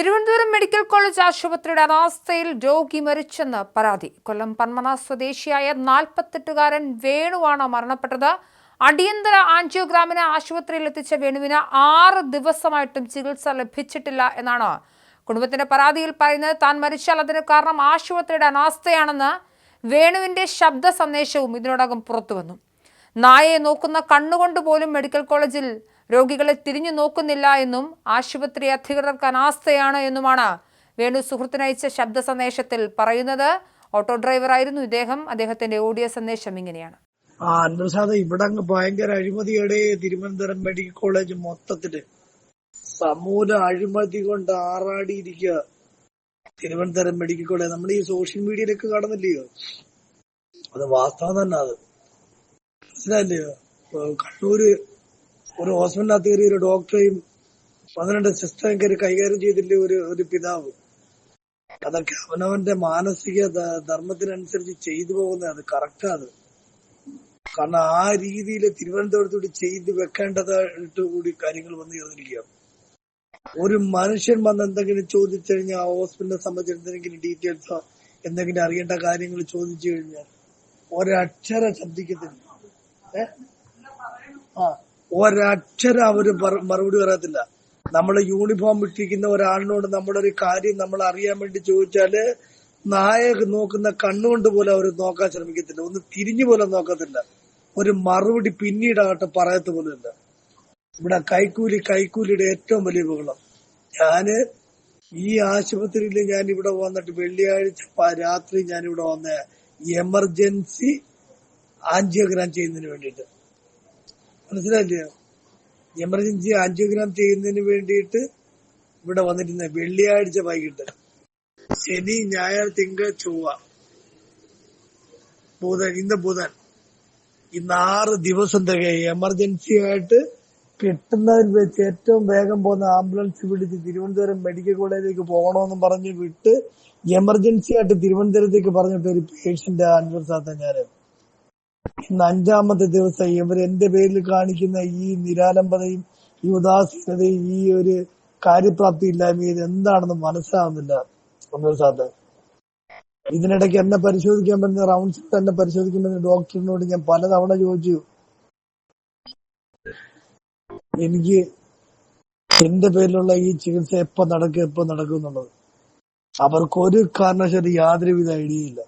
Thiruvananthapuram medical college ആശുപത്രിയുടെ അനാസ്ഥയിൽ രോഗി മരിച്ചെന്ന് പരാതി. കൊല്ലം പന്മന സ്വദേശിയായ 48-കാരൻ വേണുവാണ് മരണപ്പെട്ടത്. അടിയന്തര ആൻജിയോഗ്രാമിന് ആശുപത്രിയിൽ എത്തിച്ച വേണുവിന് 6 ദിവസമായിട്ടും ചികിത്സ ലഭിച്ചിട്ടില്ല എന്നാണ് കുടുംബത്തിന്റെ പരാതിയിൽ പറയുന്നത്. താൻ മരിച്ചാൽ അതിന് കാരണം ആശുപത്രിയുടെ അനാസ്ഥയാണെന്ന് വേണുവിന്റെ ശബ്ദ സന്ദേശവും ഇതിനോടകം പുറത്തുവന്നു. നായയെ നോക്കുന്ന കണ്ണുകൊണ്ട് പോലും മെഡിക്കൽ കോളേജിൽ രോഗികളെ തിരിഞ്ഞു നോക്കുന്നില്ല എന്നും ആശുപത്രി അധികൃതർക്ക് അനാസ്ഥയാണ് എന്നുമാണ് വേണു സുഹൃത്തിനയച്ച ശബ്ദ സന്ദേശത്തിൽ പറയുന്നത്. ഓട്ടോ ഡ്രൈവറായിരുന്നു ഇദ്ദേഹം. അദ്ദേഹത്തിന്റെ ഓഡിയോ സന്ദേശം ഇങ്ങനെയാണ്. ഇവിടെ ഭയങ്കര അഴിമതിയുടെ തിരുവനന്തപുരം മെഡിക്കൽ കോളേജ് മൊത്തത്തില് സമൂല അഴിമതി കൊണ്ട് ആറാടിയിരിക്കുക. തിരുവനന്തപുരം മെഡിക്കൽ കോളേജ് നമ്മൾ ഈ സോഷ്യൽ മീഡിയയിലൊക്കെ കാണുന്നില്ലയോ, അത് വാസ്തവം തന്നെ. അത് മനസ്സിലായില്ലയോ? കണ്ണൂര് ഒരു ഹോസ്പിറ്റലിനകത്ത് കയറി ഒരു ഡോക്ടറെയും 12 സിസ്റ്ററേയും കയറി കൈകാര്യം ചെയ്തില്ലേ ഒരു പിതാവ്. അതൊക്കെ അവനവന്റെ മാനസിക ധർമ്മത്തിനനുസരിച്ച് ചെയ്തു പോകുന്നത്. അത് കറക്റ്റാണ്. കാരണം ആ രീതിയിൽ തിരുവനന്തപുരത്തോട് ചെയ്ത് വെക്കേണ്ടതായിട്ട് കൂടി കാര്യങ്ങൾ വന്നു ചേർന്നിരിക്കുക. ഒരു മനുഷ്യൻ വന്ന് എന്തെങ്കിലും ചോദിച്ചു കഴിഞ്ഞാൽ, ആ ഹോസ്പിറ്റലിനെ സംബന്ധിച്ച് എന്തെങ്കിലും ഡീറ്റെയിൽസോ എന്തെങ്കിലും അറിയേണ്ട കാര്യങ്ങൾ ചോദിച്ചു കഴിഞ്ഞാൽ ഒരക്ഷരം ശബ്ദിക്കത്തില്ല. ഒരക്ഷരം അവര് മറുപടി പറയത്തില്ല. നമ്മള് യൂണിഫോം ഇട്ടിരിക്കുന്ന ഒരാളിനോട് നമ്മളൊരു കാര്യം നമ്മൾ അറിയാൻ വേണ്ടി ചോദിച്ചാല് നായ നോക്കുന്ന കണ്ണുകൊണ്ട് പോലും അവര് നോക്കാൻ ശ്രമിക്കത്തില്ല. ഒന്ന് തിരിഞ്ഞു പോലും നോക്കത്തില്ല. ഒരു മറുപടി പിന്നീടാകട്ടെ പറയത്ത പോലും ഇല്ല. ഇവിടെ കൈക്കൂലിയുടെ ഏറ്റവും വലിയ ബഹളം. ഈ ആശുപത്രിയിൽ ഞാൻ ഇവിടെ വന്നിട്ട് വെള്ളിയാഴ്ച രാത്രി ഞാനിവിടെ വന്ന എമർജൻസി ആൻജിയോഗ്രാം ചെയ്യുന്നതിന് വേണ്ടിയിട്ട്. മനസ്സിലായില്ലേ? എമർജൻസി ആൻജിയോഗ്രാം ചെയ്യുന്നതിന് വേണ്ടിയിട്ട് ഇവിടെ വന്നിരുന്ന വെള്ളിയാഴ്ച വൈകിട്ട്, ശനി, ഞായർ, തിങ്കൾ, ചൊവ്വ, ബുധൻ, ഇന്ന് 6 ദിവസം തികയും. എമർജൻസി ആയിട്ട് കിട്ടുന്നതിൽ വെച്ച് ഏറ്റവും വേഗം പോകുന്ന ആംബുലൻസ് പിടിച്ച് തിരുവനന്തപുരം മെഡിക്കൽ കോളേജിലേക്ക് പോകണമെന്നും പറഞ്ഞ് വിട്ട് എമർജൻസി ആയിട്ട് തിരുവനന്തപുരത്തേക്ക് പറഞ്ഞിട്ട് ഒരു പേഷ്യന്റ് അൻവർ ഞാൻ ഇന്ന് 5ാമത്തെ ദിവസം ഇവർ എന്റെ പേരിൽ കാണിക്കുന്ന ഈ നിരാലംബതയും ഈ ഉദാസീനതയും ഈ ഒരു കാര്യപ്രാപ്തി ഇല്ലായ്മയും എന്താണെന്ന് മനസ്സിലാവുന്നില്ല. അൻവർ ഇതിനിടയ്ക്ക് എന്നെ പരിശോധിക്കാൻ പറ്റുന്ന റൗണ്ട്സിൽ തന്നെ പരിശോധിക്കാൻ പറ്റുന്ന ഡോക്ടറിനോട് ഞാൻ പലതവണ ചോദിച്ചു, എനിക്ക് എന്റെ പേരിലുള്ള ഈ ചികിത്സ എപ്പോ നടക്കും എന്നുള്ളത്. അവർക്കൊരു കാരണവശാലും യാതൊരുവിധ ഐഡിയയില്ല.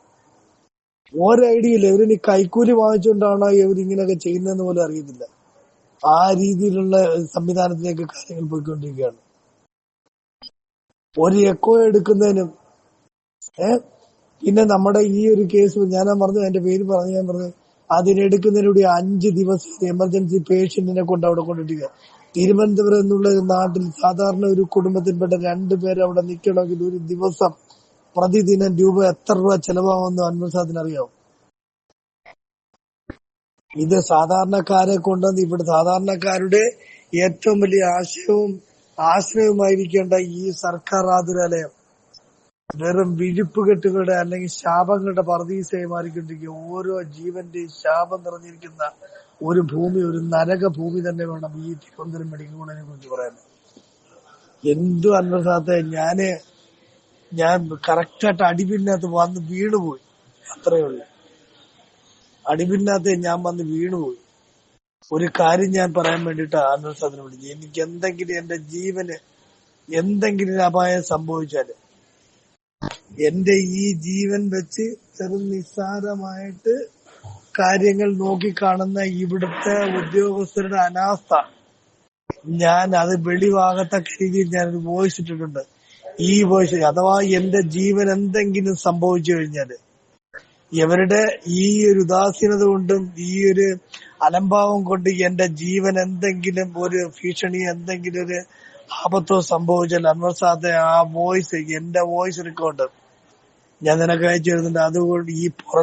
ഒരൈഡിയയില്ല. ഇവരിനി കൈക്കൂലി വാങ്ങിച്ചുകൊണ്ടാണോ ഇവരിങ്ങനെയൊക്കെ ചെയ്യുന്നതെന്ന് പോലും അറിയത്തില്ല. ആ രീതിയിലുള്ള സംവിധാനത്തിലേക്ക് കാര്യങ്ങൾ പോയിക്കൊണ്ടിരിക്കുകയാണ്. ഒരു എക്കോ എടുക്കുന്നതിനും പിന്നെ നമ്മുടെ ഈ ഒരു കേസ് ഞാൻ എന്റെ പേര് ഞാൻ പറഞ്ഞു അതിനെടുക്കുന്നതിലൂടെ 5 ദിവസം എമർജൻസി പേഷ്യന്റിനെ കൊണ്ട് അവിടെ കൊണ്ടിരിക്കുക. തിരുവനന്തപുരം എന്നുള്ള നാട്ടിൽ സാധാരണ ഒരു കുടുംബത്തിൽപ്പെട്ട 2 പേര് അവിടെ നിൽക്കണമെങ്കിൽ ഒരു ദിവസം പ്രതിദിനം എത്ര രൂപ ചെലവാകുമെന്ന് അൻവർ ഇത് സാധാരണക്കാരെ കൊണ്ടുവന്ന് ഇവിടെ സാധാരണക്കാരുടെ ഏറ്റവും വലിയ ആശ്രയവുമായിരിക്കേണ്ട ഈ സർക്കാർ ആതുരാലയം വെറും വിഴുപ്പുകെട്ടുകളുടെ അല്ലെങ്കിൽ ശാപങ്ങളുടെ പർദീസയായി മാറിക്കൊണ്ടിരിക്കുക. ഓരോ ജീവന്റെയും ശാപം നിറഞ്ഞിരിക്കുന്ന ഒരു ഭൂമി, ഒരു നരക ഭൂമി തന്നെ വേണം ഈ തിരുവനന്തപുരം മെഡിക്കൽ കോളേജിനെ കുറിച്ച് പറയാൻ. എന്തു അൻവർ ഞാൻ കറക്റ്റായിട്ട് അടിപിന്നകത്ത് വന്ന് വീണുപോയി. അത്രയേ ഉള്ളൂ. അടിപിന്നകത്ത് ഞാൻ വന്ന് വീണുപോയി. ഒരു കാര്യം ഞാൻ പറയാൻ വേണ്ടിയിട്ട് അൻവർ വിളിച്ചു. എനിക്ക് എന്തെങ്കിലും എന്റെ ജീവന് എന്തെങ്കിലും അപായം സംഭവിച്ചാല് എന്റെ ഈ ജീവൻ വെച്ച് ചെറും നിസ്സാരമായിട്ട് കാര്യങ്ങൾ നോക്കിക്കാണുന്ന ഇവിടുത്തെ ഉദ്യോഗസ്ഥരുടെ അനാസ്ഥ ഞാൻ അത് വെളിവാകത്തക്ക രീതിയിൽ ഞാനൊരു വോയിസ് ഇട്ടിട്ടുണ്ട്. ഈ വോയിസ് അഥവാ എന്റെ ജീവൻ എന്തെങ്കിലും സംഭവിച്ചു കഴിഞ്ഞാല് ഇവരുടെ ഈ ഒരു ഉദാസീനത കൊണ്ടും ഈ ഒരു അലംഭാവം കൊണ്ട് എന്റെ ജീവൻ എന്തെങ്കിലും ഒരു ഭീഷണി എന്തെങ്കിലും ഒരു ആപത്തോ സംഭവിച്ചാൽ അൻവർ ആ വോയിസ് എന്റെ വോയിസ് റെക്കോർഡ് ഞാൻ നിനക്ക് അയച്ചു തരുന്നുണ്ട്. അതുകൊണ്ട് ഈ